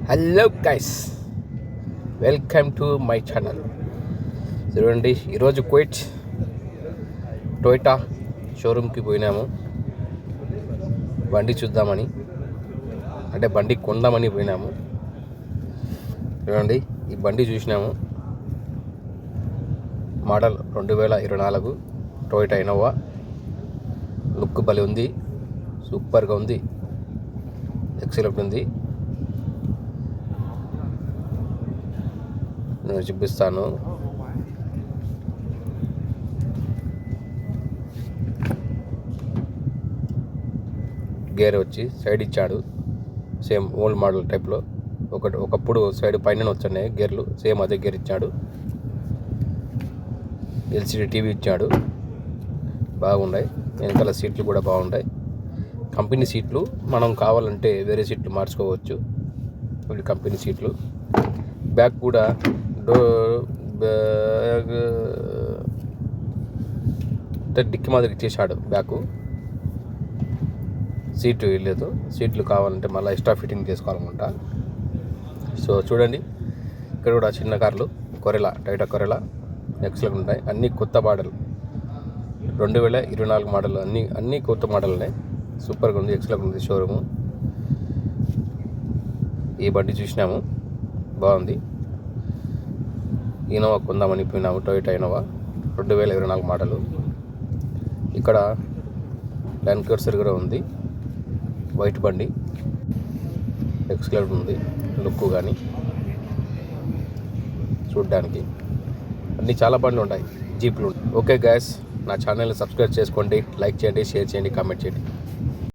Hello guys, welcome to my channel. చూడండి, ఈరోజు Kuwait Toyota షోరూమ్కి పోయినాము. బండి చూద్దామని, అంటే బండి కొందామని పోయినాము. చూడండి, ఈ బండి చూసినాము. Model 2024 Toyota Innova. లుక్ భలే ఉంది, సూపర్గా ఉంది, ఎక్సలెంట్ ఉంది. నేను చూపిస్తాను. గేర్ వచ్చి సైడ్ ఇచ్చాడు, సేమ్ ఓల్డ్ మోడల్ టైప్లో. ఒకప్పుడు సైడ్ పైన వచ్చాయి గేర్లు, సేమ్ అదే గేర్ ఇచ్చాడు. ఎల్సిడి టీవీ ఇచ్చాడు, బాగున్నాయి. వెనకాల సీట్లు కూడా బాగున్నాయి, కంపెనీ సీట్లు. మనం కావాలంటే వేరే సీట్లు మార్చుకోవచ్చు. ఇవి కంపెనీ సీట్లు. బ్యాక్ కూడా బ్యాగ్ డిక్కి మాదిరి ఇచ్చేసాడు. బ్యాకు సీటు లేదు, సీట్లు కావాలంటే మళ్ళీ ఎక్స్ట్రా ఫిట్టింగ్ చేసుకోవాలన్నమాట. సో చూడండి, ఇక్కడ కూడా చిన్న కార్లు కొరెలా, టొయోటా కొరెలా ఎక్సలెంట్ ఉంటాయి. అన్నీ కొత్త మోడల్, 2024 మోడల్. అన్నీ కొత్త మోడల్నే. సూపర్గా ఉంది, ఎక్సలెంట్ ఉంది షోరూము. ఈ బండి చూసినాము, బాగుంది. ఇన్నోవా కొందామని పోయినాము. Toyota Innova 2024 model. ఇక్కడ ల్యాండ్ క్రూజర్ కూడా ఉంది, వైట్ బండి, ఎక్సలెంట్ ఉంది లుక్ కానీ చూడ్డానికి. అన్నీ చాలా బండ్లు ఉంటాయి, జీప్లు. ఓకే గైస్, నా ఛానల్ని సబ్స్క్రైబ్ చేసుకోండి, లైక్ చేయండి, షేర్ చేయండి, కామెంట్ చేయండి.